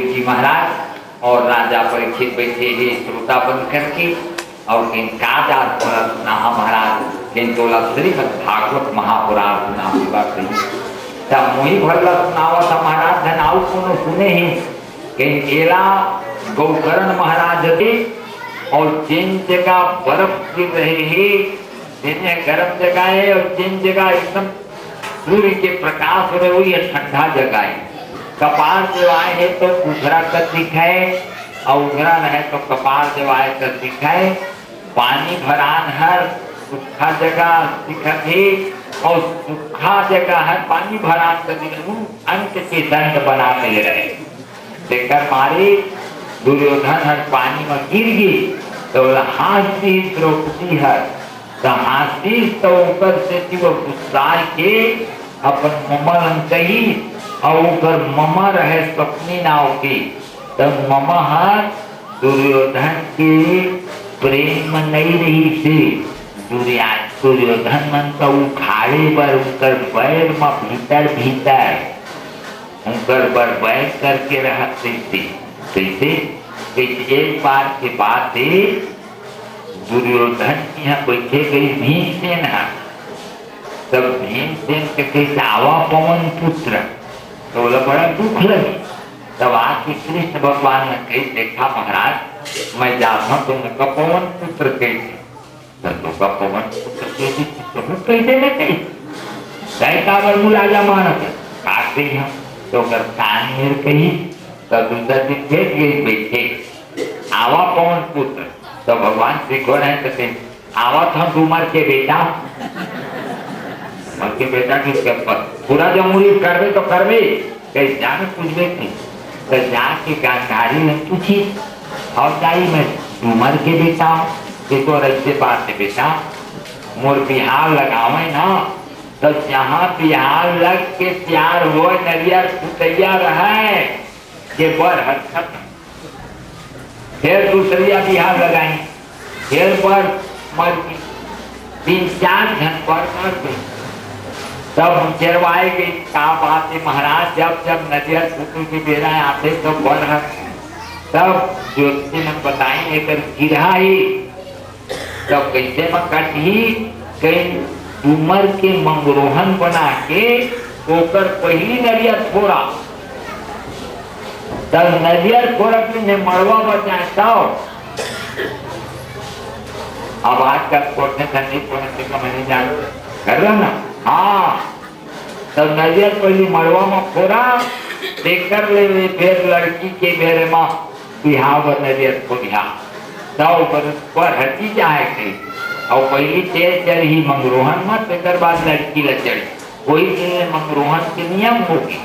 देव जी महाराज और राजा परीक्षित बैठे ही श्रोता बन करके और काजात सुना महाराज तोला श्रीमद् भागवत महापुराण सुना हुआ कही तब मुही भरला सुनावा था महाराज धनाऊ को सुने ही कि एला गौकर्ण महाराज थे और जिन जगह बर्फ गिर रहे है जिन्हें गर्म जगह है और जिन जगह एकदम सूर्य के प्रकाश हो रहे हुई ठंडा जगह है। कपाल देवाए है तो उघरा कर दिखाए और उघरा रहे तो कपाल देवाए कर दिखाए। पानी भरान हर सूखा जगह दिखते और सूखा जगह हर पानी भरान कर दिखू अंत के दंड बनाते रहे। देखकर मारे दुर्योधन हर पानी में गिर गई तो हाथी द्रौपदी हर हाथी तो ऊपर से वो गुस्सा के अपन ममल कही और ऊपर ममा रहे स्वप्नी नाव की तब ममा हर दुर्योधन के प्रेम नहीं रही थी। दुर्योधन मन तो उखाड़े पर उनकर बैर में भीतर भीतर उनकर पर बैर करके रहते थे। कैसे एक बार के बाद दुर्योधन यहाँ बैठे गई भीमसेन है तब भीमसेन के कही आवा पवन पुत्र तो बोला बड़ा दुख लगी। तब आके कृष्ण भगवान ने कही देखा महाराज मैं जाता हूँ तुमने पवन पुत्र कैसे तो पवन पुत्र कैसे कैसे न कही काबर मुलाजा मानस काट गई हम तो अगर कान मेर कही तो दूसरा दिन भेज गई बैठे आवा पवन पुत्र तो भगवान श्री कौन है कहते आवा था डूमर के बेटा मर के बेटा किसके पूरा जो मुरीद करवे तो करवे कहीं जाने पूछवे थी तो जाके गाड़ी ने पूछी और जाई मैं डूमर के बेटा देखो रस्ते पास से बेटा मोर बिहार लगावे ना तो जहाँ बिहार लग के प्यार हो नरियर तैयार रहे ये बर हरकत फिर दूसरिया बिहार लगाई फिर पर मर गई 3-4 घंटे पर मर गई। तब हम चरवाए गई क्या बात है महाराज जब जब नजर पुत्र की बेरा आते तो बर है तब ज्योति ने बताई लेकर गिरा ही तब कैसे में कटी कहीं उमर के मंगरोहन बना के ओकर पहली नरियर थोड़ा तब नरियर खोरक ने मड़वा बचाए तब अब आज का कोटने ठंडी कोने का मैंने जान कर रहा ना हाँ तब नरियर पहली मड़वा में खोरा देख कर ले फिर लड़की के मेरे माँ बिहाव नरियर को बिहा तब पर हटी जाए थे और पहली तेज चढ़ ही मंगरोहन में तेकर बाद लड़की ल चढ़ी कोई दिन मंगरोहन के नियम होगी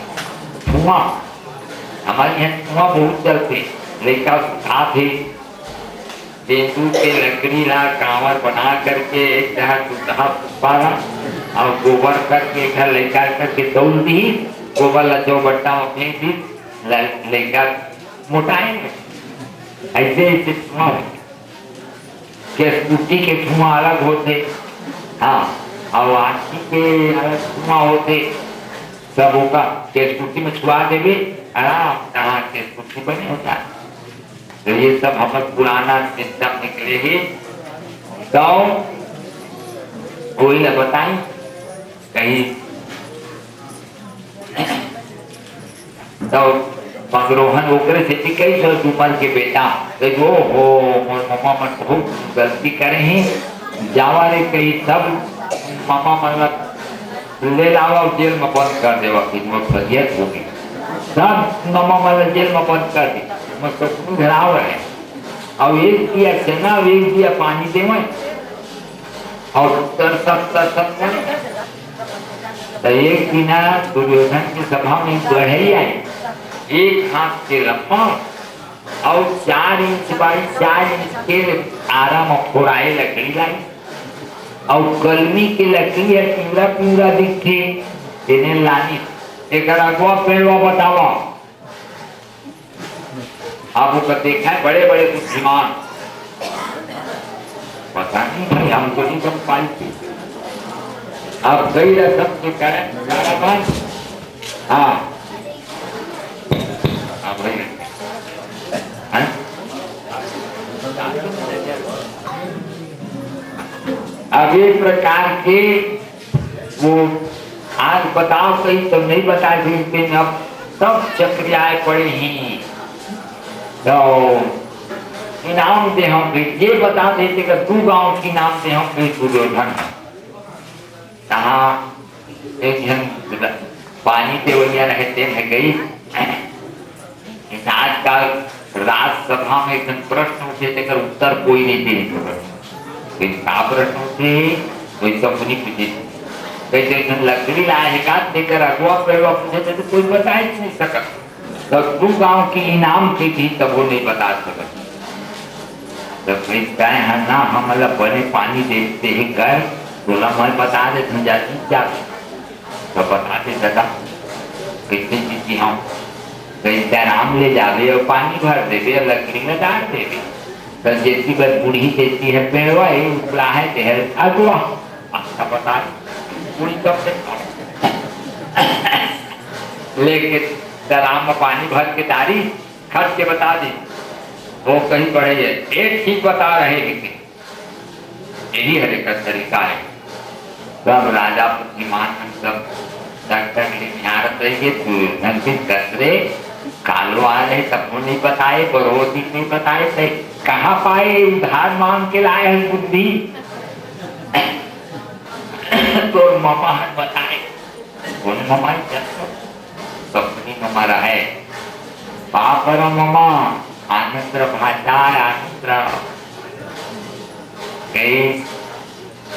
धुआं हमारे यहाँ धुआं बहुत चलते लेका सुखा थे तेंदू के लकड़ी ला कांवर बना करके एक जगह सुधा पारा और गोबर करके घर लेकर करके दौड़ दी गोबर लचो बट्टा में फेंक दी लेकर मोटाएंगे ऐसे ऐसे धुआं के स्कूटी के धुआं अलग होते हाँ और आँखी के अलग धुआं होते सब होगा के स्कूटी में छुआ देवे आराम कहाँ के स्कूटी बने होता है। तो ये सब हम पुराना सिस्टम निकले ही तो कोई न बताई कहीं तो मंगरोहन ओकरे से कई सौ डूमर के बेटा वो हो मामा मन बहुत गलती करे ही जावा रे कई सब मामा मन ले लावा जेल में बंद कर देवा कि वो फजियत होगी सब मामा मन जेल में बंद कर दी मतलब घराव रहे और एक दिया चना एक दिया पानी देवे और तर सब तो एक दिन दुर्योधन की सभा में बढ़ई आई एक हाथ के लम्बा और 4 इंच बाई 4 इंच के आरा में फोड़ाए लकड़ी लाई और कलमी के लकड़ी है पीला पीला दिखे इन्हें लानी एक अगवा पेड़वा बतावा आप वो देखा है बड़े बड़े बुद्धिमान पता नहीं भाई हमको नहीं कम पाई थी अब कई रकम के कारण हाँ अब एक प्रकार के वो आज बताओ कहीं तो नहीं बता सकते, अब सब चक्रियाएं पड़े हैं। तो इनाम दे हम ये बता देते कि 2 गांव की नाम दे हम दुर्योधन कहा एक जन पानी से वैया रहते हैं गई। आज का राज्यसभा में एक प्रश्न उठे थे, उत्तर कोई नहीं दे। का प्रश्न उठे कोई सब नहीं पूछे, कैसे लकड़ी लाएगा देकर अगुआ पेड़वा पूछे थे तो कोई बता ही नहीं सका। तो 2 गांव की इनाम की थी तब वो नहीं बता सका। तो है ना हम बने पानी देखते ही घर बोला मैं बता दे तुम जाती क्या तो बताते दादा कैसे जीती हम कैसे नाम ले जावे और पानी भर देवे और लकड़ी में डाल देवे। तो जैसी बस बूढ़ी देती है पेड़वा उपला है अगुआ अच्छा बता बूढ़ी कब से लेके तालाब में पानी भर के डाली खर्च के बता दी। वो कहीं बढ़े है एक ठीक बता रहे हैं यही हरे का तरीका है। सब राजा बुद्धिमान सब डॉक्टर निहारत रहिए कसरे कालो आ रहे सबको नहीं बताए बरोधी नहीं बताए थे कहाँ पाए उधार मांग के लाए हैं बुद्धि तो मामा बताए कौन मामा सबनी मामा रहे पापर मामा आनंद भाषार आनंद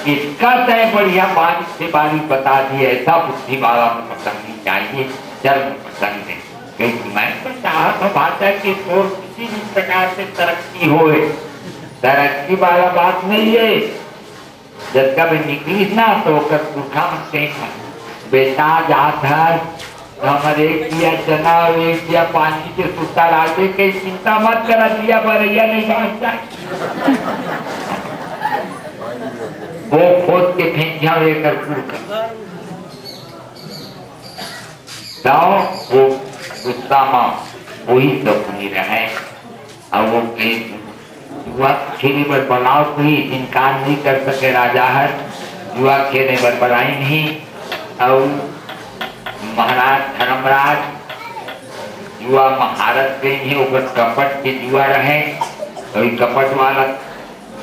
इसका तय बढ़िया बात से बारी बता दी। ऐसा बुद्धि वाला पसंद चाहिए चर्म पसंद है क्योंकि मैं तो चाहता हूँ भाषा की ओर किसी भी प्रकार से तरक्की होए। तरक्की वाला बात नहीं है जब कभी निकली ना तो पूछा बेटा जात है हमारे किया चना एक किया पानी के सुता राजे के चिंता मत करा दिया बरैया नहीं पहुंचता वो खोद के फेंकिया लेकर वो गुस्सा वही सब नहीं रहे। और वो युवा खेली पर बनाओ कोई इनकार नहीं कर सके राजा है युवा खेले पर बनाई नहीं। और महाराज धर्मराज युवा महारत गई है ऊपर कपट के युवा रहे और कपट वाला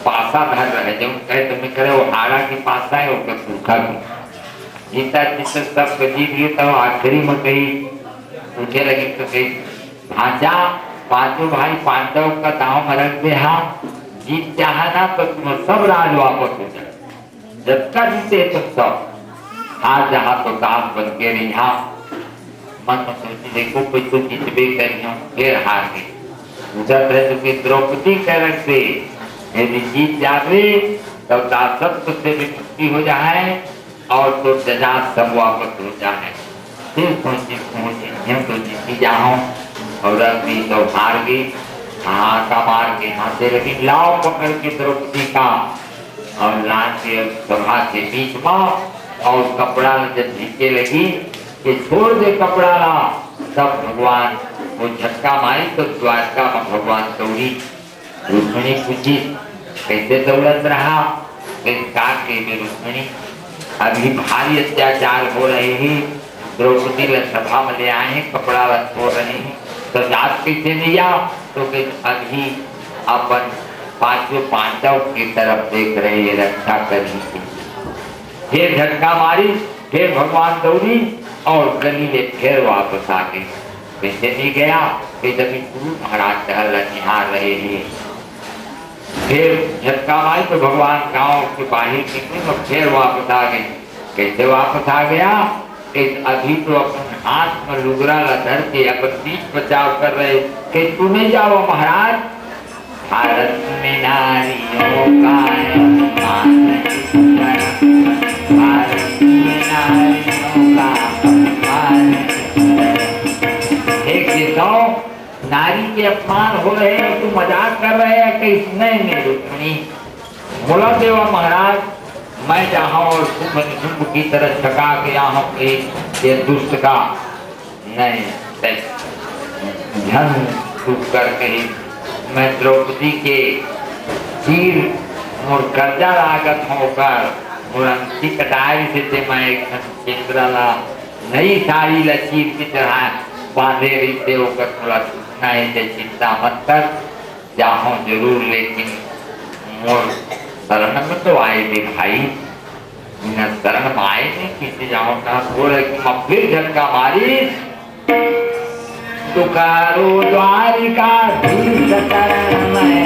पासा धर रहे जो कहे तुम्हें करे वो हारा की पासा है ऊपर सूखा भी जीता जीता सब जीत गए। तो आखिरी में कही पूछे लगी तो कही भाजा 5 भाई पांडव का दाव रख दे हाँ जीत चाह ना तो तुम सब राज वापस हो जाए जब का जीते तो सब हार जहाँ तो दाम बन के रहा मन में सोची देखो कोई तो जीतबे करी फिर हार गई उधर रहे तो द्रौपदी कह रखते यदि जीत जाते तब दासत्व से भी मुक्ति हो जाए और तो जजा सब वापस हो जाए। फिर सोची तो जीती जाओ और अभी तो हार गई का मार के हाथे लगी लाओ पकड़ के द्रौपदी का और लाल के सभा के बीच में और कपड़ा जब झीके लगी कि छोड़ दे कपड़ा ला तब भगवान वो झटका मारी तो द्वारका में भगवान दौड़ी रुक्मिणी पूछी कैसे दौड़त रहा रुक्मिणी अभी भारी अत्याचार हो रहे हैं द्रौपदी सभा में ले आए कपड़ा छोड़ रहे हैं तो जात कैसे लिया तो अभी अपन 5 पांडव की तरफ देख रहे रक्षा करनी थी। फिर झटका मारी फिर भगवान दौड़ी और गली में फिर वापस आ गई। कैसे नहीं गया कि जब गुरु महाराज टहल निहार रहे हैं फिर झटका मारी तो भगवान गांव के बाहर निकले तो फिर वापस आ गए। कैसे वापस आ गया अभी तो अपने हाथ में लुगरा धर के अपन बीच बचाव कर रहे कि तू नहीं जाओ महाराज भारत में नारियों का नारी के अपमान हो रहे हैं तू मजाक कर रहे हैं कि नहीं रुक्मिणी बोला देवा महाराज मैं जहाँ और शुभ की तरह छका के यहाँ ये दुष्ट का नहीं धन छूट कर कही मैं द्रौपदी के चीर मुर्कर्जा लागत होकर मुरंती कटाई से मैं एक केंद्रला नई साड़ी लचीर की तरह बांधे रहते होकर थोड़ा छूटना है, चिंता मत कर, जाओ जरूर, लेकिन मोर शरण में तो आए थे भाई, शरण में आए थे किसी जाओ कहा बोले फिर झटका मारी तुकारो द्वारिका शरण में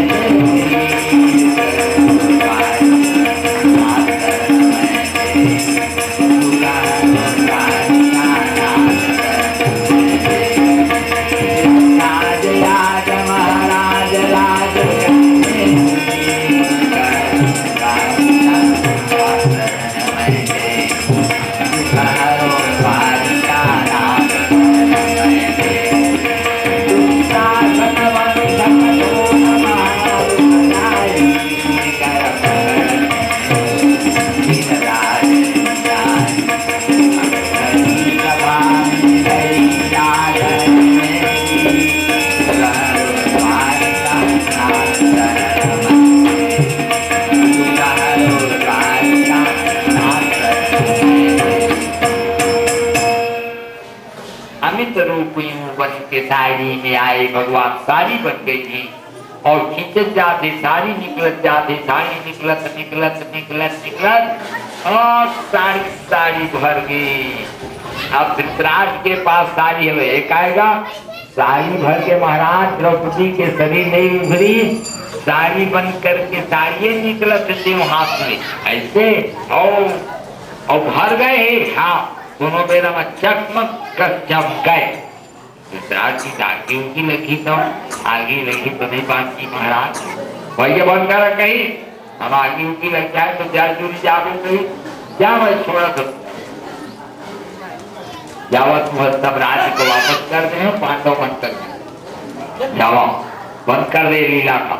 साड़ी में आए भगवान, साड़ी बन गई थी और खींचत जाते साड़ी निकलत जाते, साड़ी निकलत निकलत निकलत निकलत और साड़ी भर गई। अब धृतराष्ट्र के पास साड़ी है, एक आएगा साड़ी भर के महाराज द्रौपदी के शरीर नहीं उभरी, साड़ी बन करके साड़िये निकलत थे हाथ में ऐसे और भर गए। हाँ दोनों बेरा में चकमक कर चम गए। आगे उनकी लगी तो आगे लगी तो नहीं बात की महाराज, भैया बंद कर कही हम आगे उनकी लग जाए तो जल चूरी जाओ कही क्या भाई छोड़ा तो जावत सब राज्य को वापस कर दे, पांडव बंद कर दे, जाओ बंद कर दे लीला का।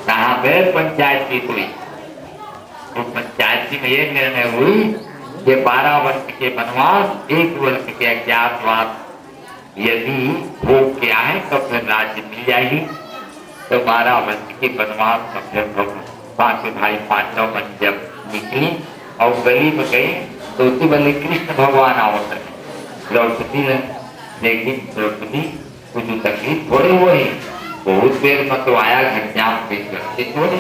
कहाँ पे पंचायत की हुई, तो पंचायत में ये निर्णय हुई कि 12 वर्ष के वनवास, 1 वर्ष के अज्ञातवास यदि हो गया है तो फिर राज्य मिल जाएगी। तो 12 वर्ष के वनवास में फिर पांचों भाई पांडव मन जब निकली और गली में गई तो उसी बल्ले कृष्ण भगवान आवत है द्रौपदी ने, लेकिन द्रौपदी कुछ तकलीफ थोड़े हुए, बहुत देर में तो आया घटना पेश करते थोड़े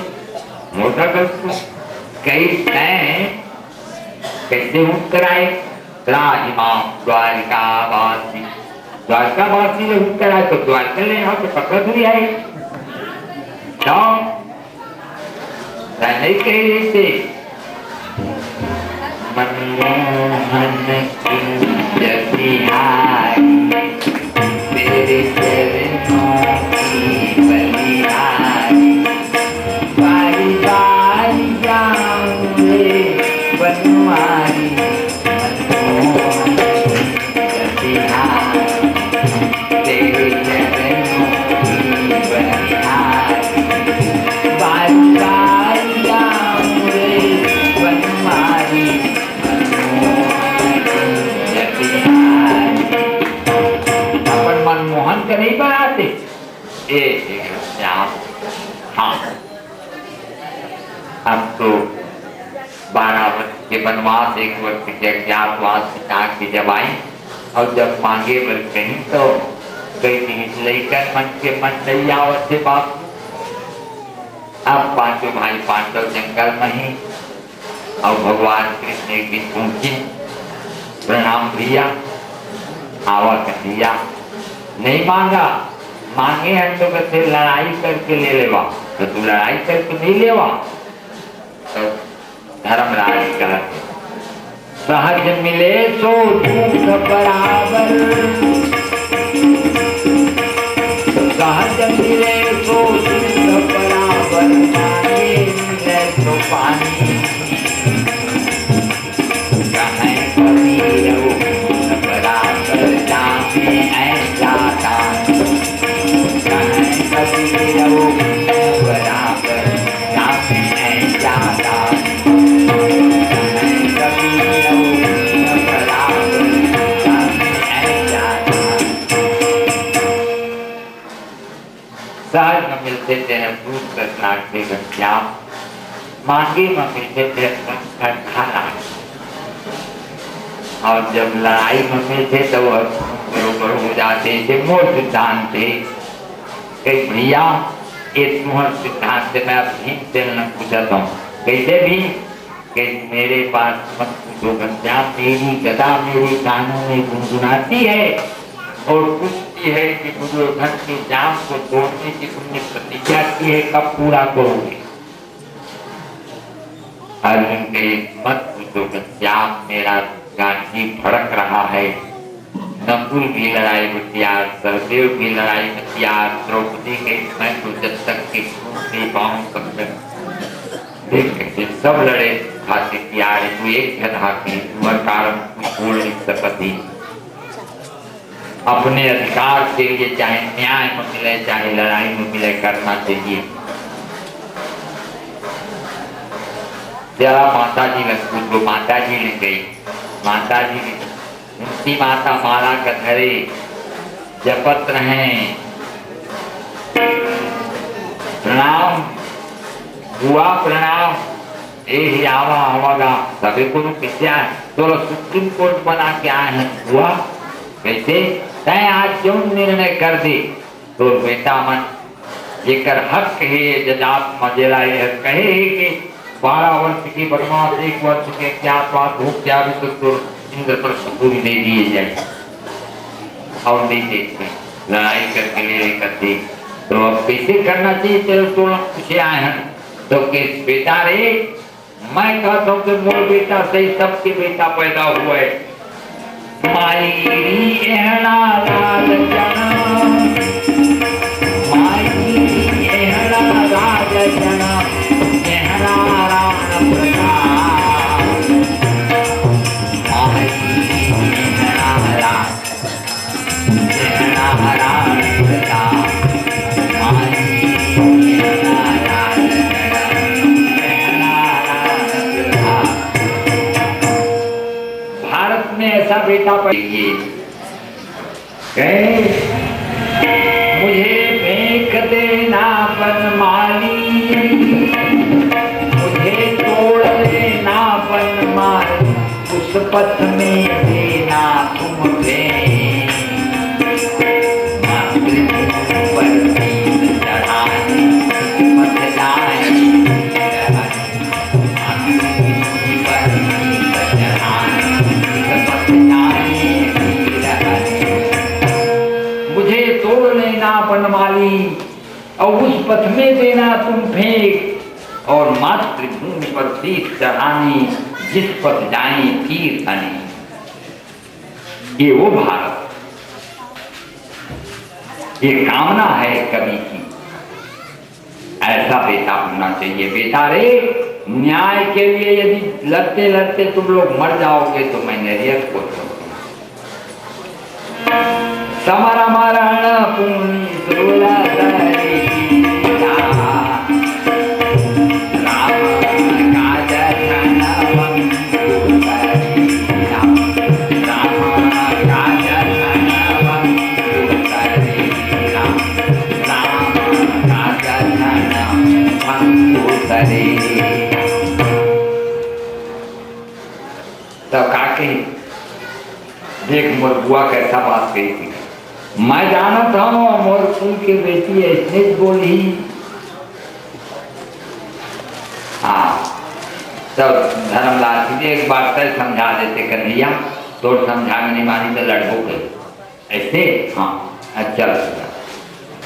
मोटा कर कई कैसे उत्तर आए राजमाम द्वारिकावासी, द्वारकावासी ने उत्तर आए तो द्वारका ले आओ तो पकड़ भी आए नहीं कह रहे थे मनमोहन की तेरे चरणों की बलिहारी, बारी बारी जाऊंगे बनवारी तेरे चरणों की बलिहारी, बारी बारी जाऊंगे बनवारी अपन मनमोहन के नहीं बनाते हाँ अब तो 12 वर्ष के वनवास, 1 वर्ष के अज्ञातवास की जब आई और जब मांगे बर कहीं तो कहीं लेकर मन के मन नहीं आवत थे बाप। अब पांचों भाई पांडव जंगल में ही और भगवान कृष्ण एक दिन पहुंची, प्रणाम भैया आवत दिया, नहीं मांगा, मांगे हैं तो कहते लड़ाई करके ले लेवा, तो तू लड़ाई करके नहीं लेवा। तो धर्मराज का सहज मिले सो दुख बराबर, सहज मिले सो दुख बराबर, मांगे मिले तो पानी कहीं कभी रहो बराबर जामे ऐसा कहीं कभी रहो बराबर जामे ऐसा सहज में मिलते थे दूध कृष्णा के घनश्याम, मांगे में मिलते थे खाना, और जब लड़ाई में मिलते तो वह बरोबर हो जाते थे। मोर सिद्धांत थे कई भैया ये तुम्हारे सिद्धांत से मैं अब भीमसेन न पूछता हूँ कैसे भी कि मेरे पास मत पूछो घनश्याम, मेरी गदा मेरे कानों में गुनगुनाती है और पूछती है कि दुर्योधन के जाम को तोड़ने की तुमने प्रतिज्ञा की है, कब पूरा करोगे? अर्जुन के मत पूछो घनश्याम, मेरा गांधी भड़क रहा है। नकुल भी लड़ाई में तैयार, सहदेव भी लड़ाई में तैयार, द्रौपदी के मैं तो जब तक के नहीं पाऊं तब तक देख सब लड़े खाते तैयार है। तू एक गधा की कारण कुछ बोल नहीं सकती। अपने अधिकार के लिए चाहे न्याय में मिले चाहे लड़ाई में मिले करना चाहिए। जरा माता जी ने पूछो, माता जी ने गई, माता जी ने उनकी माता माला कथरे जपत रहे प्रणाम हुआ, प्रणाम ए आवा आवागा सभी को क्या तो सुप्रीम कोर्ट बना के आए हैं हुआ कैसे तय आज क्यों निर्णय कर दे तो बेटा मन जेकर हक है जजात मजेला कहे कि 12 वर्ष की बदमाश 1 वर्ष के क्या हो क्या भी तो इंद्र पर पूरी दे दिए जाए और नहीं देते लड़ाई करके ले करते तो अब कैसे करना चाहिए? चलो तो पूछे आए हैं तो कि बेटा रे मैं कहता हूँ कि मोर बेटा से सबके बेटा पैदा हुआ है। माई एहना राज जना, माई एहना राज जना, एहना राण प्रताप, माई एहना राज, एहना राण प्रताप, माई एहना राज जना, एहना राण प्रताप। भारत में ऐसा बेटा पाइए मुझे फेंक देना बनमाली, मुझे तोड़ देना बनमाली, उस पथ में देना तुम बनमाली और उस पथ में देना तुम फेंक और मातृभूमि पर शीश चढ़ानी जिस पथ जाए फिर आने। ये वो भारत, ये कामना है कवि की, ऐसा बेटा होना चाहिए। बेटा रे न्याय के लिए यदि लड़ते लड़ते तुम लोग मर जाओगे तो मैं निर्यत को समर मरण पुण्य तो काके देख मोर बुआ कैसा बात कही थी, मैं जाना था मोर फूल की बेटी ऐसे बोली। हाँ तब धर्मलाल जी एक बात तय समझा देते कन्हैया, तो समझा में नहीं मानी तो लड़को गए ऐसे। हाँ अच्छा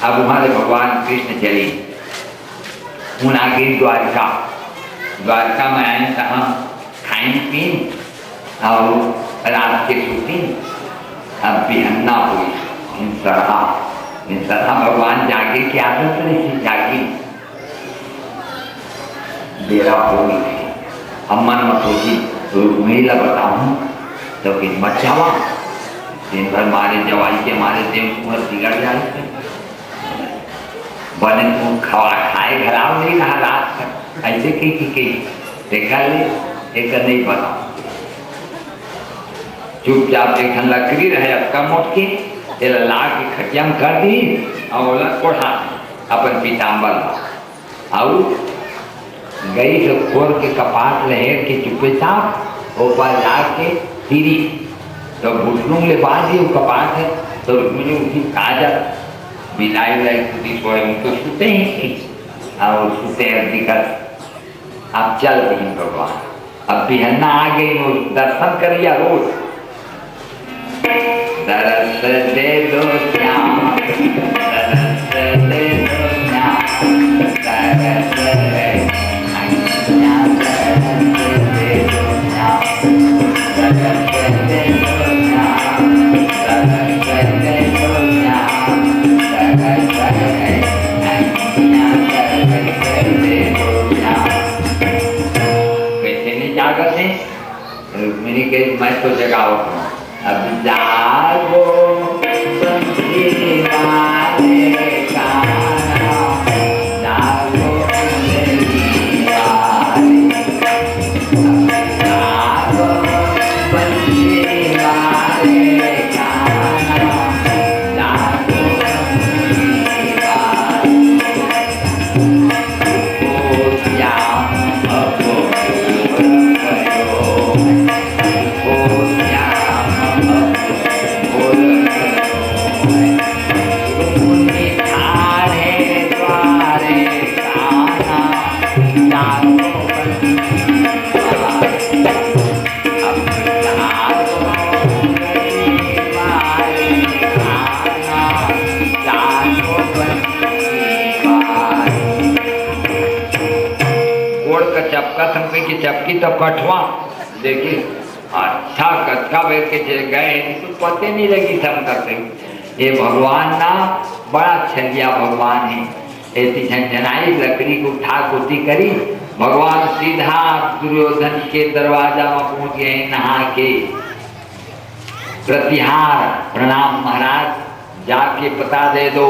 अब वहां भगवान कृष्ण चली उना गई द्वारका, द्वारका में आए कहा खाइन पीन और रात की छुट्टी। अब बिहन्ना हुई इंसरा भगवान जागे की आदत नहीं जागी बेरा हो गई। अब मन मत होगी तो महिला बताऊं तो फिर मत जावा दिन भर मारे जवाई के मारे देव कुंवर बिगड़ जाए बने तुम खाए घराव नहीं रहा रात तक ऐसे की देखा ले एक नहीं बताओ चुपचाप एक लकड़ी रहे अब कम उठ के ला के खटिया में कर दी और कोढ़ा अपन पीताम्बर और गई तो खोर के कपाट लहेर के चुपचाप ऊपर जाके तीरी तो घुटनों ले बांध दिए कपाट है तो रुक्मिणी उठी कहा जा बिलाई लाई खुदी सोए उनको सुते ही और सुते दिक्कत अब चल रही भगवान अब बिहन्ना आ गई वो दर्शन करिया रोज दरस दे दो श्याम दरस दे दो श्याम दरस दे श्याम दरस दे दो श्याम दरस दे दो श्याम दरस दे दो श्याम दरस दे दो श्याम। कैसे नहीं जागत है रुक्मिणी के मैं तो जगाओ अब जागो की चपकी तो कठवा देखिए अच्छा कटका बैठ के गए तो पते नहीं लगी सब करते ये भगवान ना बड़ा छलिया भगवान है ऐसी झंझनाई लकड़ी को उठा कोटी करी भगवान सीधा दुर्योधन के दरवाजा में पहुंच गए नहा के प्रतिहार प्रणाम महाराज जाके पता दे दो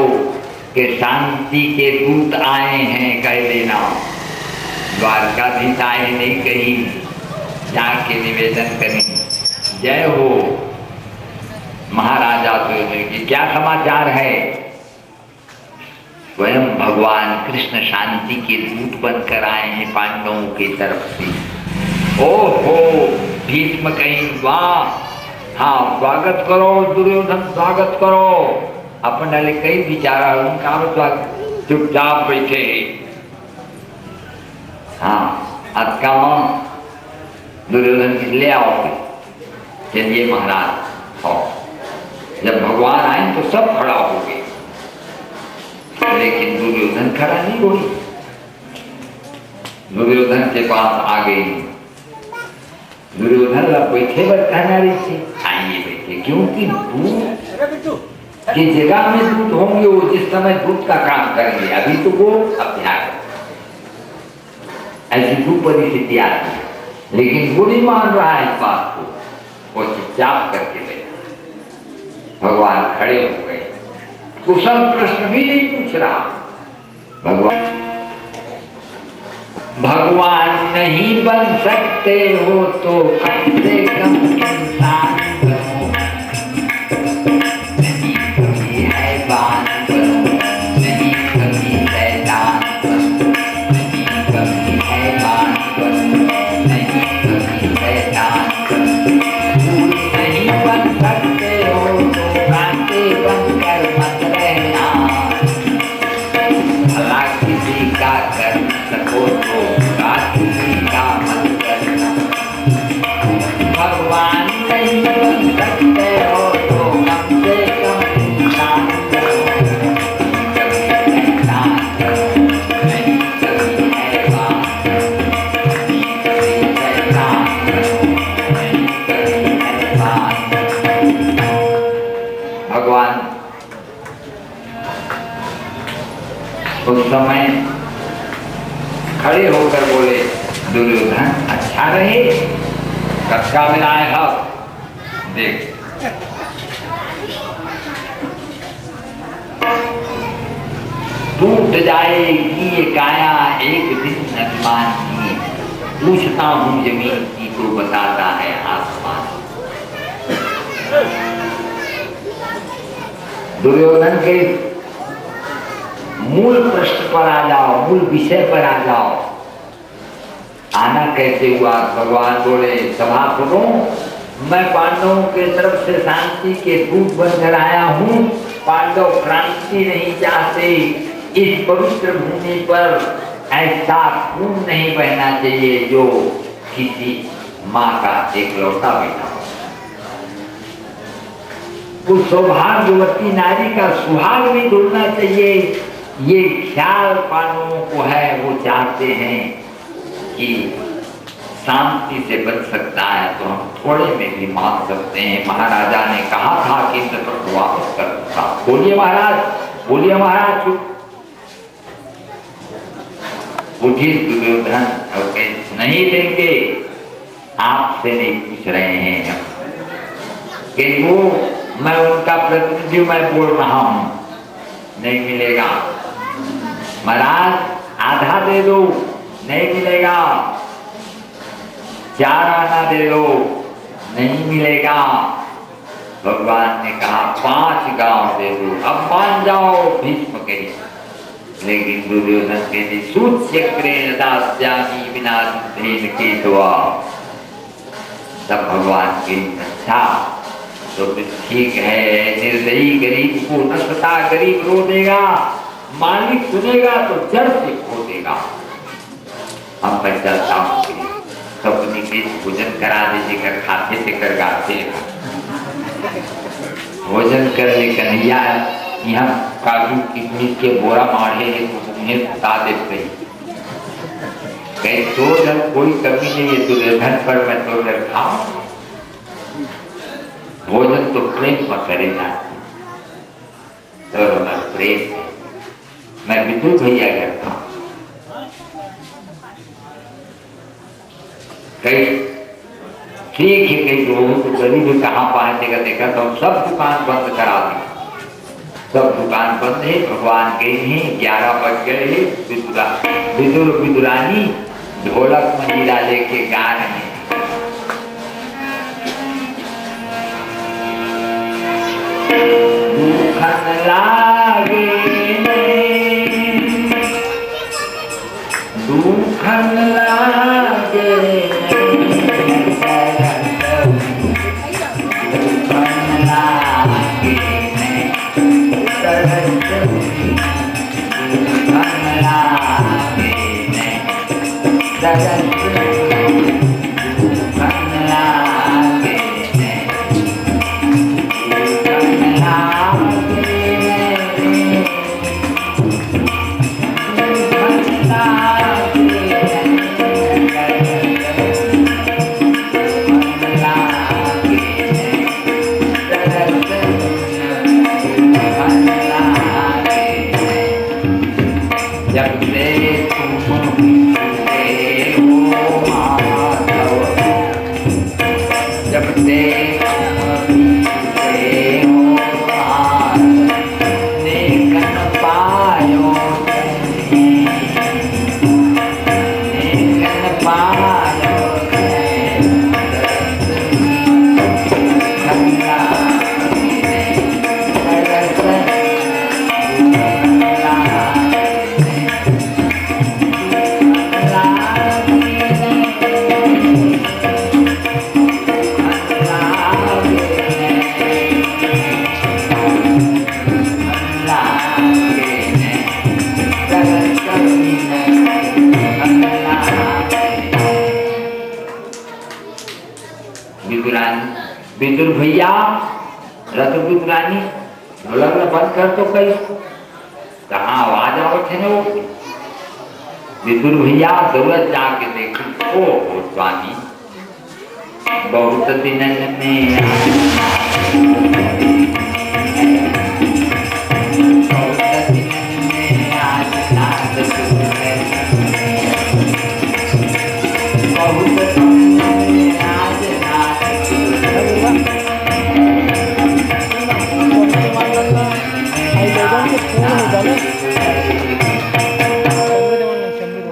कि शांति के दूत आए हैं कह देना द्वारकाधीश आए नहीं कहीं जाके निवेदन करें जय हो महाराजा दुर्योधन की क्या समाचार है स्वयं भगवान कृष्ण शांति के दूत बनकर आए हैं पांडवों की तरफ से ओहो भीष्म कहीं वाह हाँ स्वागत करो दुर्योधन स्वागत करो अपने लिए कई विचारा उनका चुपचाप बैठे हाँ अक्का मां दुर्योधन ले आओगे चलिए महाराज हो जब भगवान आए तो सब खड़ा हो गए लेकिन दुर्योधन खड़ा नहीं हुई दुर्योधन के पास आ गई दुर्योधन बैठे कहना रही थी आइए बैठे क्योंकि दूत की जगह में दूत होंगे वो जिस समय दूत का काम करेंगे अभी तो वो अभ्यास ऐसी दो परिस्थिति आती है लेकिन वो नहीं मान रहा है इस बात को वो चुपचाप करके बैठा भगवान खड़े हो गए कुशल प्रश्न भी नहीं पूछ रहा भगवान नहीं बन सकते हो तो कम से कम इंसान बनो नहीं कभी हैवान बनो नहीं कभी शैतान बनो नहीं कभी हैवान बनो नहीं कभी शैतान बनो नहीं बन सकते हो तो कांटे बनकर मत रहना भला किसी का कर सको तो किसी का मत करना भगवान नहीं बन सकते हो तो कम से कम इंसान बनो कभी शैतान बनो नहीं कभी हैवान नहीं कभी शैतान बनो नहीं कभी हैवान भगवान उस समय खड़े होकर बोले दुर्योधन अच्छा रहे कक्षा में आए हो देख टूट जाएगी ये काया एक दिन अभिमान की पूछता हूँ जमीन की तो बताता है आसमान दुर्योधन के मूल प्रश्न पर आ जाओ, मूल विषय पर आ जाओ। आना कैसे हुआ? भगवान बोले सभा सुनो, मैं पांडवों के तरफ से शांति के दूत बनकर आया हूँ। पांडव क्रांति नहीं चाहते। इस पवित्र भूमि पर ऐसा खून नहीं बहना चाहिए जो किसी माँ का एकलौता बेटा हो। उस सौभाग्यवती नारी का सुहाग भी ढूंढना चाहिए। ये ख्याल पांडवों को है। वो चाहते हैं कि शांति से बच सकता है तो हम थोड़े में भी मान सकते हैं। महाराजा ने कहा था कि इंद्रप्रस्थ वापस कर सकता। बोलिए महाराज, बोलिए महाराज। उठिए दुर्योधन, नहीं देंगे, आपसे नहीं पूछ रहे हैं कि वो मैं उनका प्रतिनिधि मैं बोल रहा हूं, नहीं मिलेगा। महाराज आधा दे दो, नहीं मिलेगा। 4 आना दे दो, नहीं मिलेगा। भगवान ने कहा 5 गांव दे दो, अब मान जाओ। भीष्म कही, लेकिन दुर्योधन कहते सूच्यग्रेण दास्यामि विना युद्धेन केशवा। तब भगवान के अच्छा तो ठीक है, निर्दयी गरीब को न सता, गरीब रो देगा, मालिक सुनेगा तो जड़ से खो देगा। हम मैं चलता हूँ, सबनी के भोजन करा दीजिए, कर खाते थे कर गाते भोजन कर ले कन्हैया। यहाँ काजू किशमिश के बोरा मारे है तो उन्हें बता देते तो जब कोई कमी नहीं है दुर्योधन पर, मैं तो जब खाऊं। भोजन तो प्रेम पर करेगा तो प्रेम मैं विद्युत भैया करता हूँ। कई ठीक है, कई लोगों को गरीब कहाँ पाए देखा देखा तो सब दुकान बंद करा दी। सब दुकान बंद है, भगवान गए हैं, 11 बज गए हैं। विदुर विदुरानी ढोलक मंजीरा लेके गा रहे हैं। दुखन लागे दुखन लागे विदुर भैया रथ विदुरानी ढोलक बंद कर तो कई कहाँ आवाज आवत है ना। वो विदुर भैया जरूरत जाके देखी, ओ स्वामी बहुत दिनन में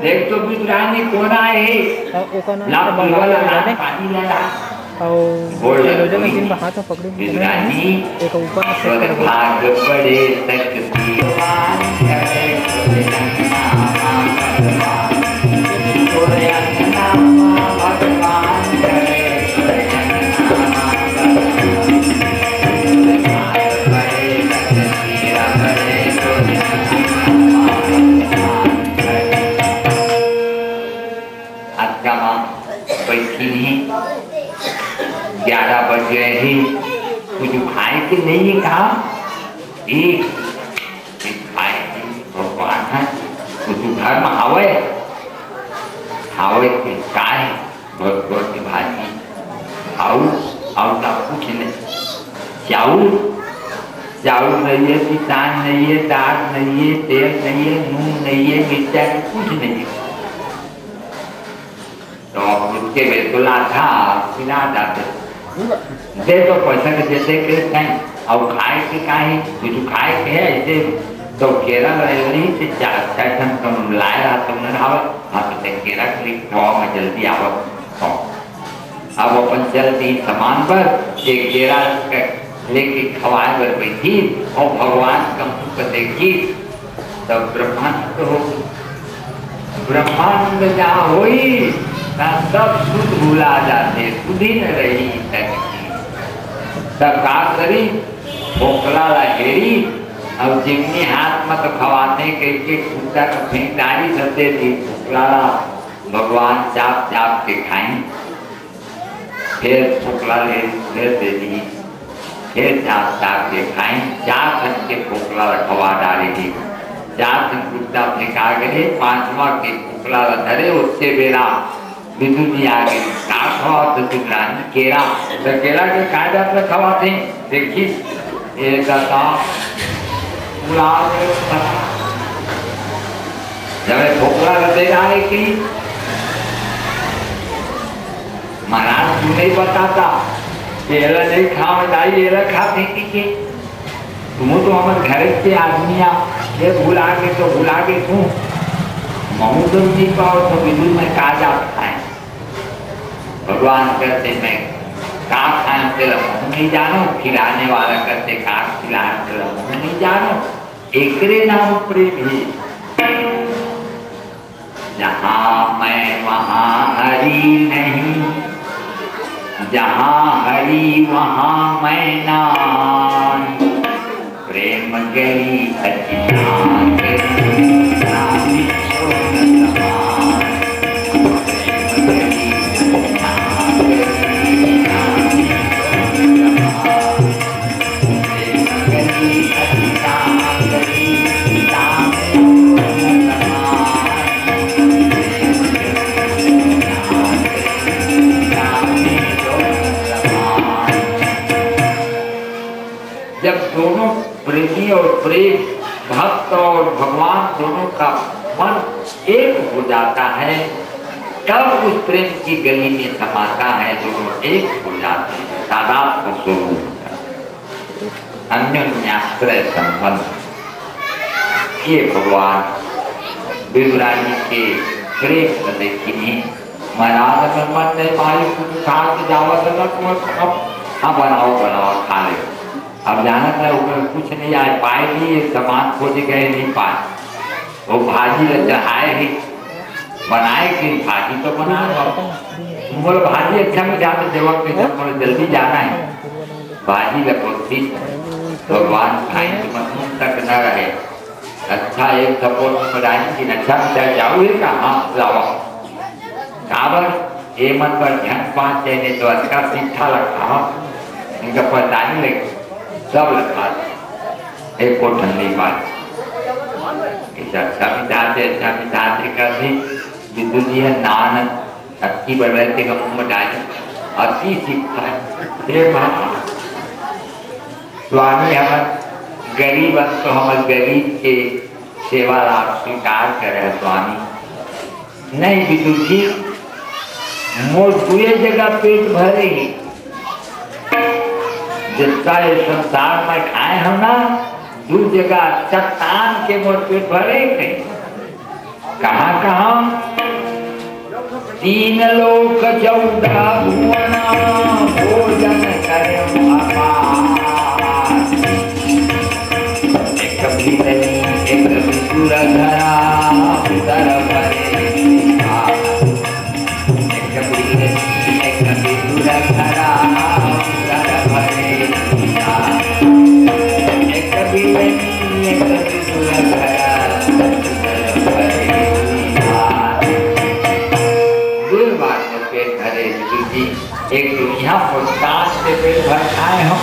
देख तो विदुरानी कौन आए हाथ में पकड़े विदुरानी एक ऊपर भाग बड़े तक धर्म हवे हवे के काय भगवत की भाजी खाऊ और ना कुछ नहीं चाउर चाउर नहीं है किसान नहीं है दाल नहीं है तेल नहीं है नून नहीं है मिर्चा कुछ नहीं है तो उसके बिल्कुल था पिला जाते दे तो पैसा के देते के कहीं और खाए के कहीं कुछ खाए के है ऐसे तो केरल नहीं से चार तुम लाए रहा तुमने रहा हाँ तो केरल के लिए गाँव में जल्दी आओ अब अपन जल्दी सामान पर एक केरा लेके खवाए पर बैठी और भगवान का मुख देखी तब ब्रह्मांड हो ब्रह्मांड जहाँ हुई सब शुद्ध भूला जाते खुद ही न रही तब का करी पोखला लहेरी और जिमनी हाथ में तो खवाने के कुत्ता का फेंकदारी करते थी पोखला भगवान चाप चाप के खाई फिर पोखला ले दे दी फिर चाप चाप के खाई 4 दिन के पोखला खवा डाली थी 4 दिन कुत्ता फेंका गए 5वां के पोखला धरे उससे बेला विद्युत जी आ गई काट खवा तो केरा तो केरा के कायदा पर खवाते देखिए ये दाता जब पोखला दे रहा है कि महाराज तू नहीं बताता केला नहीं खाओ दाई ये खाते कि तुम तो हमारे घर के आदमी ये भुला के तो भुला के तू मऊदम जी पाओ तो विद्युत में कहा जाता है भगवान कहते मैं का खाए तेरा मुँह नहीं जानो खिलाने वाला कहते का खिलाए तेरा मुँह नहीं जानो एकरे नाम प्रेम ही जहाँ मैं वहाँ हरि नहीं जहाँ हरि वहाँ मैं नाम प्रेम गई अचितान जब दोनों प्रेमी और प्रेम भक्त और भगवान दोनों का मन एक हो जाता है तब उस प्रेम की गली में समाता है दोनों एक हो जाते हैं तादात्म्य स्वरूप अन्योन्याश्रय संबंध ये भगवान विदुरानी के प्रेम को देखिए महाराज मन ने माई कुछ खा के जावत हाँ बनाओ बनाओ खा ले अब जाना था ऊपर कुछ नहीं आए पाए नहीं सामान खोज गए नहीं पाए वो भाजी चढ़ाए ही बनाए कि भाजी तो बना बोलो भाजी अच्छा में जाते देवक के बोले जल्दी जाना है भाजी लगोती भगवान खाई मजबूत तक न रहे अच्छा एक सपोर्ट में बनाई अच्छा में जाओ का हाँ लाओ काबर ये मन पर ध्यान 5 चाहिए तो अच्छा सीखा लगता इनका पता नहीं लगे सब लगा एक को ठंडी बात अच्छा पिताते करते विद्युत जी नान अक्की बरते का मुंह में डाले अति सीखता है स्वामी हम गरीब तो हम गरीब के सेवा लाभ स्वीकार करे स्वामी नहीं विद्युत जी मोर दुए जगह पेट भरेगी जितना ये संसार में खाए हम ना 2 जगह चट्टान के मोर पेट भरे कहाँ कहाँ 3 लोक 14 भुवना भोजन करे एक भीतरी एक विसुर धरा उदर भरे एक भीतरी एक विसुर धरा उदर भरे एक यहाँ पुरस्कार से पेट भर खाए हम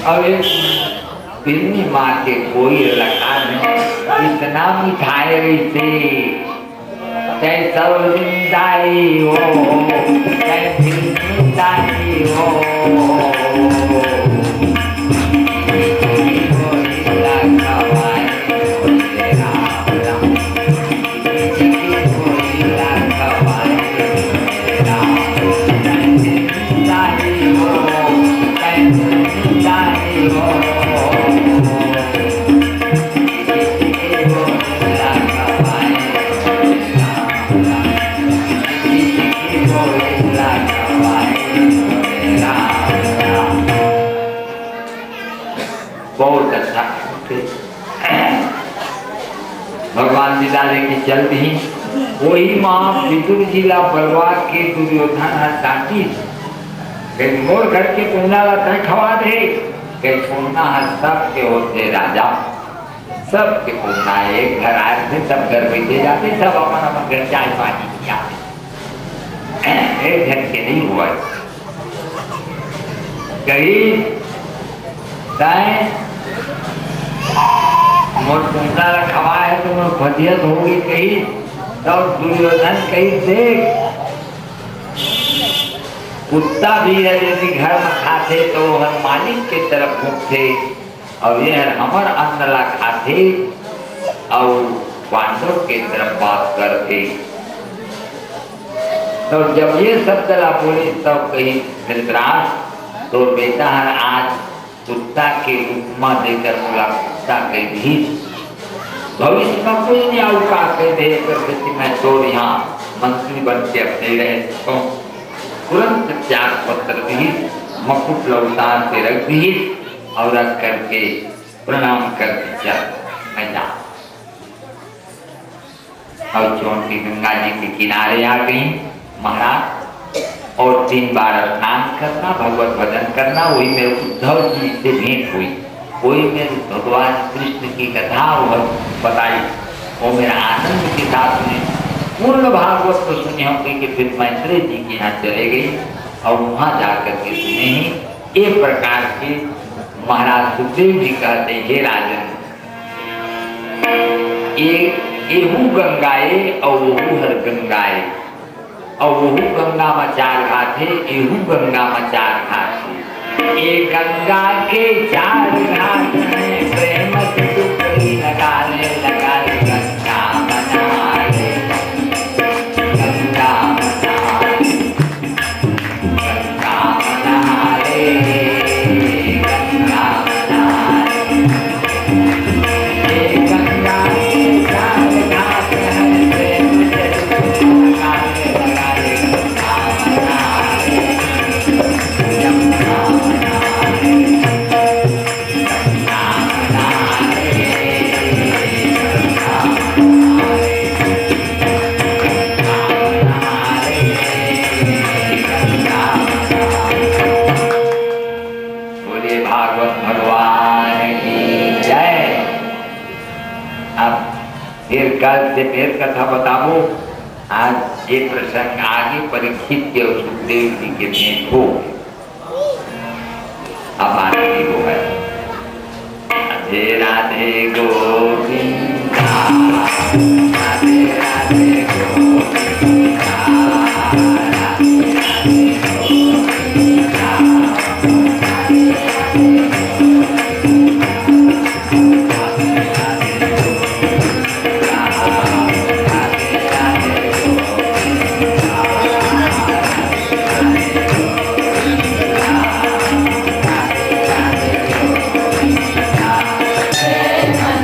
और एक फिल्मी मार के कोई लगा नहीं इतना मिठाई रही थी जय सौदाई हो, जय जिंदाई हो, बहुत अच्छा। भगवान जी डाले की चलती ही वही माँ विदुर जिला बलवा के दुर्योधन डांटी मोर घर के कुंडा तय खवा दे के छोड़ना सब के होते राजा, सब के कुंडा एक घर आए थे, सब घर बैठे जाते, सब अपन अपन घर चाय पानी किया, एक घर के नहीं हुआ कहीं मोर कुंडा खवा है तो मोर फजियत होगी कहीं, तब दुर्योधन कहीं देख कुत्ता भी है यदि घर में खाते तो हर मालिक के तरफ भूखते और ये हमर अन्नला खाते और पांडव के तरफ बात करते। तो जब ये शब्द ला बोले तब कहीं धृतराष्ट्र तो बेटा हर आज कुत्ता के उपमा देकर बोला कुत्ता के भी भविष्य में कोई नहीं आऊका कह दे कि मैं तो यहाँ मंत्री बन के अपने रहे तो तुरंत त्याग पत्र दी, मकुट लौटा से रख दी और रख करके प्रणाम कर दिया मैं जा। और चौंटी गंगा जी के किनारे आ गई महाराज और 3 बार स्नान करना, भगवत भजन करना। वही मेरे उद्धव जी से भेंट हुई, वही मेरे भगवान कृष्ण की कथा वह बताई, वो मेरा आनंद के साथ में पूर्ण भागवत को सुने होंगे कि फिर मैत्रेय जी के यहाँ चले गई और वहाँ जाकर के सुने ही एक प्रकार के महाराज सुखदेव जी कहते हे राजन एहू गंगाए और वहू हर गंगाए और वहू गंगा में 4 घाट है, एहू गंगा में 4 घाट है। एक गंगा के 4 घाट में प्रेम से डुबकी लगा ले गंगा बना ले, गंगा बना ले, गंगा बना ले, गंगा बना ले। एक गंगा के 4 घाट है, प्रेम से डुबकी लगा ले गंगा बना ले, गंगा बना ले। कल से फिर कथा बताओ। आज ये प्रसंग आगे परीक्षित के और सुखदेव जी के भेंट हो, अब आरती हो है। राधे राधे गोविंदा, राधे राधे गोविंदा, राधे राधे गोविंदा, राधे राधे Hey,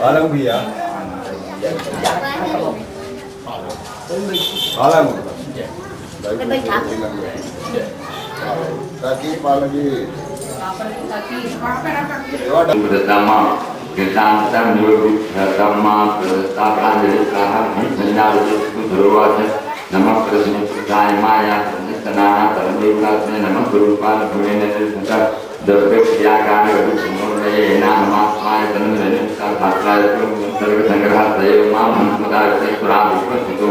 आलम भैया आलम ताकि पालगी bersama kita sambil bersama bersama dari kahar menjadi berwajib nama presiden percaya maya tanah terlibat nama berupa kemudian kita dapat siaga dari semua nama maya dan sahabat itu terkendala dari mampu dari surabaya itu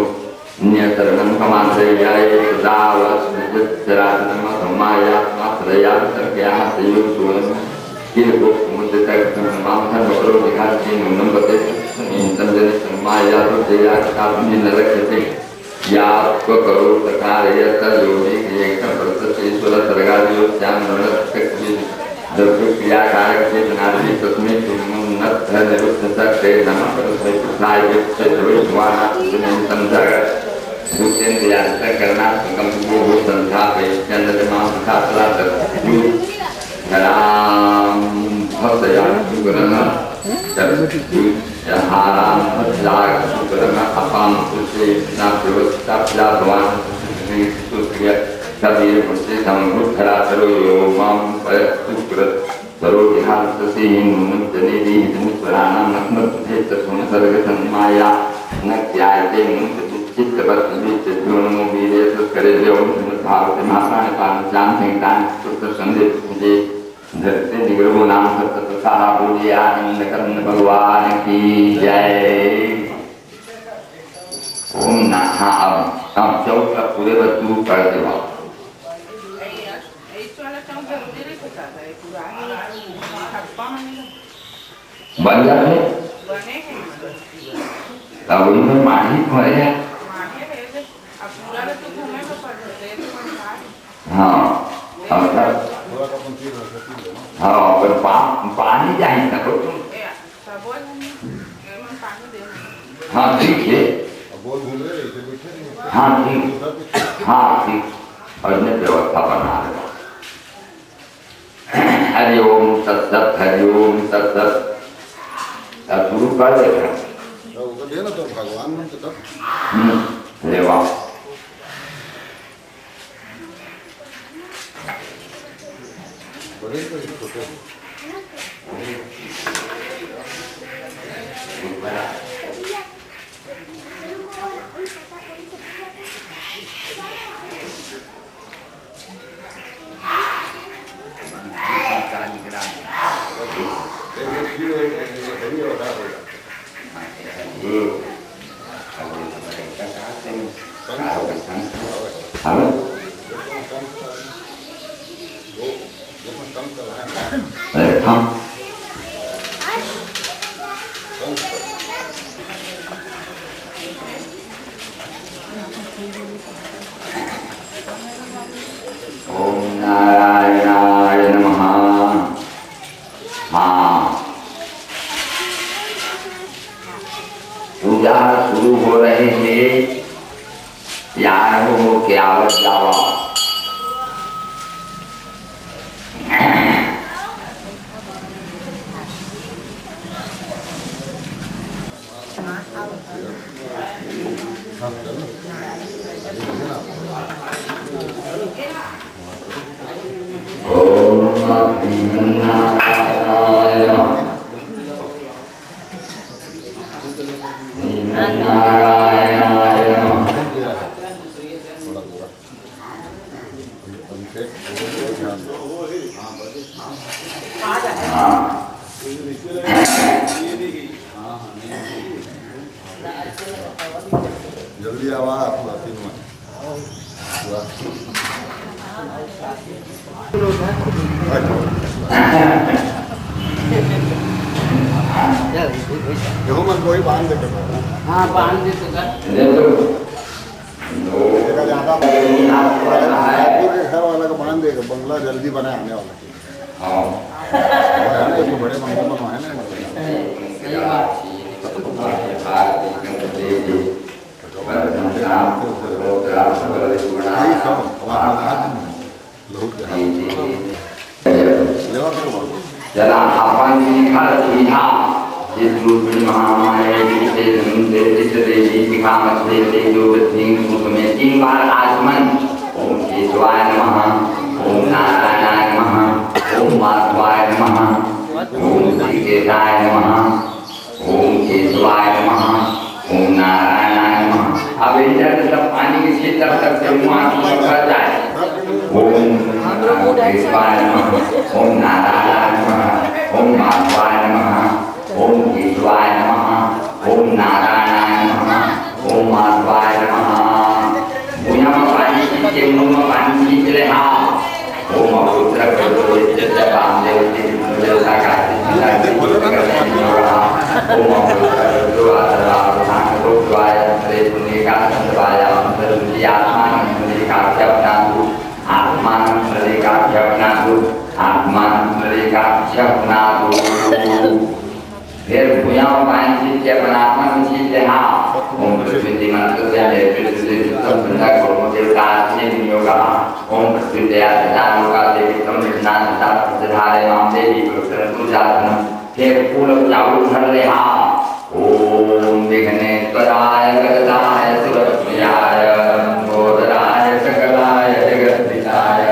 niat terkena kemana dari dawas sejarah nama maya masalah terkaya itu tuan Kilo mendekat kemampuan baru dikasih minum betul intens semaya tu dia kami nerek itu ya kalau terkali ya terjadi kita berarti sudah terkali jam nerek kecil dapat ya kaya kita nanti kesini menat dan itu tetap nama saya terus warna dengan tanda bukan dia terkena kampung sampai dan demam khaslah terjadi dalam perjalanan kerana haram perjalanan kerana apa mesti nak terus tak jalan itu dia tapi mesti sambut kerana terus mampu terus dihal sesihin menjadi ini berana nak itu semua terkesan maya nak jadi चित्त बदली चित्तों Mobil तो करे जो भाव से मापा ने पांचान संतान तो संदेश मुझे धरती निगृह नाम सत्य सारा बोलिए आनंद करन भगवान की जय ओम नमः अब चौथा पूरे बच्चों कर देवा बन जाए तब इनमें माही भरे हैं हाँ हाँ पर पानी चाहिए ना तो हाँ ठीक है हाँ ठीक हाँ ठीक और ने व्यवस्था बना रहे हरि ओम तत्सत हरि ओम तत्सत अब शुरू कर देते देना तो भगवान ने तो ले वाह बड़े बड़े छोटे ओम नारायणाय नमः हाँ पूजा शुरू हो रहे हैं यार हो क्या जावा जल्दी आवाज पूरा तीन में देखो मैं कोई बांध दे हाँ बांध दे तो ज्यादा घर वाला का बांध देगा बंगला जल्दी बना आने वाला तो बड़े बंगले बनवाए ना जरा अपन घर सीधा चित्ररूपिणी महामाया जिसे धनुषे चित्रदेवी दिखामस्ते तेजो वृद्धि मुख में 3 बार आचमन। ओम केशवाय नमः, ओम नारायणाय नमः, ओम माधवाय नमः, ओम श्रीकेशाय नमः, ओम केशवाय नमः, ओम नारायणाय नमः। अब इधर सब पानी के क्षेत्र तक से वहाँ पकड़ जाए। ओम केशवाय नमः, ओम नारायणाय नमः, ओम माधवाय नमः, ओम केशवाय नमः, ओम नारायणाय नमः, ओम माधवाय नमः। भूयाम पानी खींचे, मुंह में पानी खींच ले। हाँ, ओम अपुत्र प्रभुत्व बामदेव देवता का ओम अपुत्र प्रभुत्वाय प्रेतुने का संतवाय अंतर्मुखी आत्मानंदे का क्षपनातु आत्मानंदे का क्षपनातु आत्मानंदे का क्षपनातु। फिर भूयाम पानी खींचे, अपना आत्मा में खींच ले। हाँ, ओम प्रकृति मंत्र से ले प्रकृति सब बंदा को देवता आत्मे नियोगा। ओम प्रकृति आत्मा का देवी तुम विज्ञान का सिद्धारे माम देवी प्रकृति पूजातन। फिर फूल चावल भर ले। हाँ, ओम विघ्नेश्वराय गदाय सुरप्रियाय गोदराय सकलाय जगद्धिताय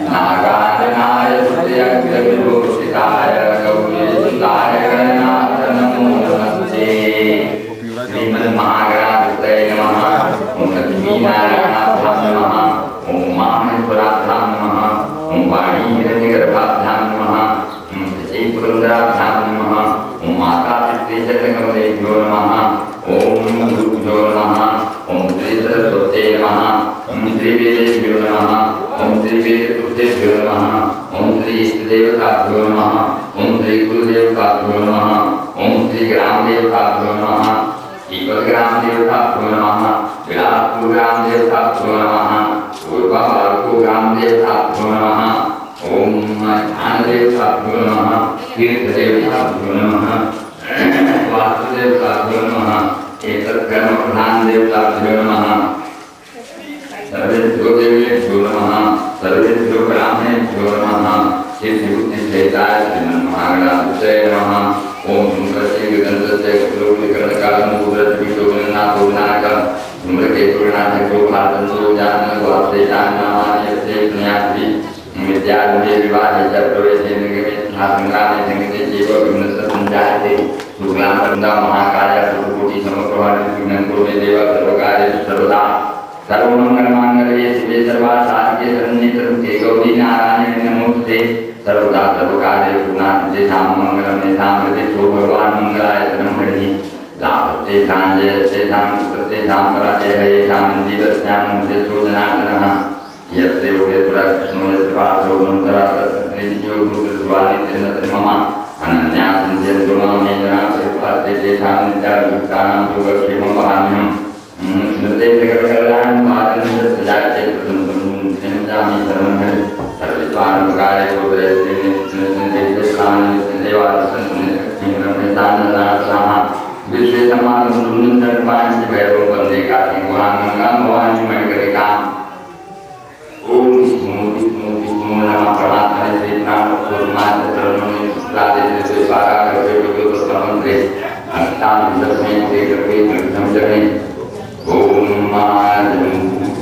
नागार्जुनाय सुत्यंग विभूषिताय गौरीसुताय गणनाथ नमो नमस्ते। श्रीमन्महागणाधिपतये नमः, ओम लक्ष्मीनारायणाभ्यां नमः, ओम माहेश्वराभ्यां नमः, ओम वाणी हिरण्यगर्भाभ्यां नमः, ओम श्रीपुरन्दराभ्यां नमः, ओम माता पितृचरणकमलेभ्यो नमः, ओम गुरुभ्यो नमः, ओम श्री सरस्वत्यै नमः, ओम श्री वेदेभ्यो नमः, ओम श्री वेदपुत्रेभ्यो नमः, ओम श्री इष्टदेवताभ्यो नमः, ओम श्री गुरुदेवताभ्यो नमः, ओम श्री ग्रामदेवताभ्यो नमः, ग्रामदेवताभ्यो नमः, विलासपुर ग्रामदेवताभ्यो नमः, पूर्वाबालको ग्रामदेवताभ्यो नमः, ओम ध्यानदेवताभ्यो नमः, तीर्थदेवताभ्यो नमः, वासुदेवताभ्यो नमः, एकत्कर्म प्रधान देवताभ्यो नमः, सर्वेभ्यो देवेभ्यो नमः, सर्वेभ्यो ब्राह्मणेभ्यो नमः। श्रीबुद्धिसहिताय श्रीमन्महागणाधिपतये नमः। ओम सुंदरस्य गणतस्य कुलोकरणकालमुद्रत्रिशोभनाथो विनायकः धूम्रकेतुर्नाथको भातन्तो जाननवासेतान्नामायस्य पुण्यात्रि विद्यारम्भे विवाहे च प्रवेशे निगमे संग्रामे संगते चैव विघ्नस्य सञ्जायते। शुक्लाम्बरदा महाकाय सर्वकोटिसमप्रभा निर्विघ्नं कुरु मे देव सर्वकार्येषु सर्वदा। सर्वमंगलमांगल्ये शिवे सर्वासाध्ये शरण्ये त्र्यंबके गौरी नारायणे नमोस्तुते। सर्वदा सर्वकार्येषु नास्ते मंगलम निधामृते सो भगवान मंगलाय ब्रह्मणि लाभते सांजयते सांकृते सांपराजय हेतां जीवस्यां मुझे सोजनानः यस्य योगेश्वर कृष्णो यस्य पार्थो मंत्रात्रियो गुरुद्वारि तेन मम अनन्या संजय गुणामे जना परिपाते तेषां नित्याभियुक्तानां योगक्षेमं वहाम्यहम्। स्मृते जगत्कल्याण मातृ सजाते प्रसन्नजामि सर्वं सर्वस्वानुकारे गोत्रयते देवस्वान् देवासन्निधाननाथः विश्वेशमानन्दनपाञ्च भैरव वन्दे कार्तिकवाहनं भवानी मणिकरिकाम्। ओम विष्णु विष्णु विष्णु नमः परमात्मने श्रीनाथपुरमात्मने राधे द्वारा करके प्रसन्नते अष्टादश दशमें के करके कृष्ण जने ओम माधव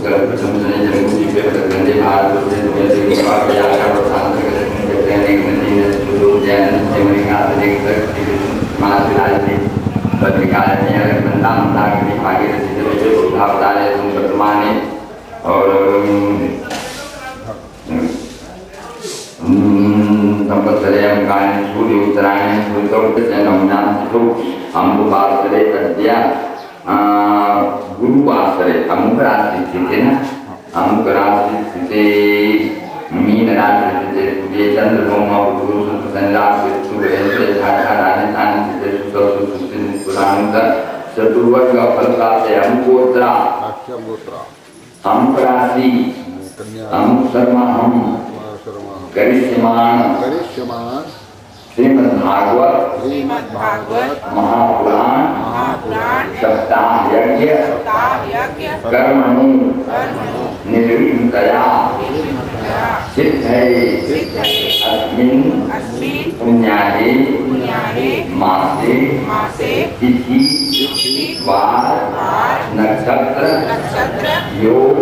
कर्तम जने जमुनी पे गंदे भारत से मेरे पापया का प्रधान करते हैं मंदिर में सुदूर जैन सेवनी का देख सकते महाराज जी पत्रिकाएं में बंदा मंदा की भागी रचित विषय उठावदारे सुप्रमाने और संवत्सरे गायन सूर्य उत्तरायण सूर्योदय नवनाथ शुभ अम्बुवासरे तद्या गुरुवासरे अमुक राशि स्थिति ना अमुक राशि स्थिति मीन राशि स्थिति सूर्य चंद्रमा गुरु संलाप सूर्य झाका राजस्थान स्थिति सुसव सुसिन पुराण चतुर्वर्ग फल प्राप्त अमुकोत्तरा अमुक राशि अमुक शर्मा हम करिष्यमान श्रीमद्भागवत महापुराण सप्ताह यज्ञ कर्मणि निर्विघ्नतया सिद्धये अस्मिन् पुण्याये मासे तिथि वार नक्षत्र योग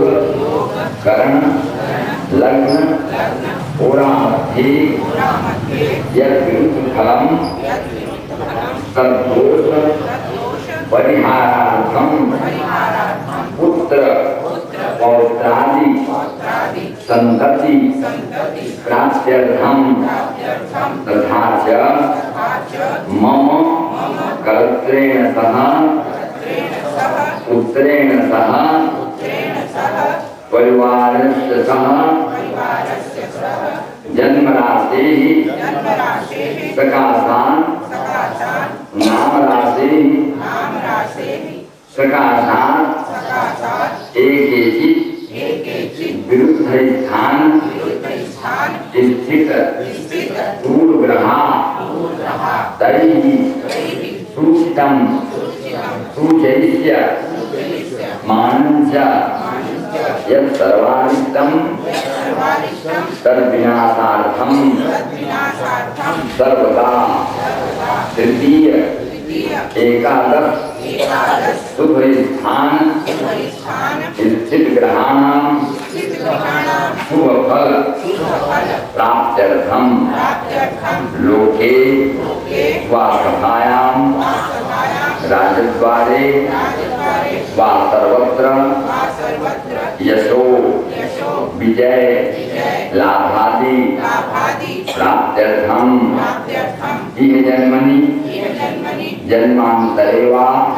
करण लग्न होरा मध्ये यद्विरुद्ध फलम तद्दोष परिहारार्थम पुत्र पौत्रादि संतति प्राप्त्यर्थम तथा च मम कर्त्रेण सह पुत्रेण सह परिवारस्य सह जन्मराशेः सकाशान् नामराशेः सकाशात् एकेचित् विरुद्ध स्थान स्थित पूर्वग्रहा तैः सूचितं सूचयिष्य मानञ्च यत्सर्वानिष्टं तद्विनाशार्थं सर्वदा तृतीय एकादश शुभ स्थान स्थित ग्रहाणां शुभ फल प्राप्त्यर्थं लोके वा सभायां राजद्वारे वा सर्वत्र यशो विजय लाभादि प्राप्त्यर्थं इह जन्मनि जन्मान्तरे वा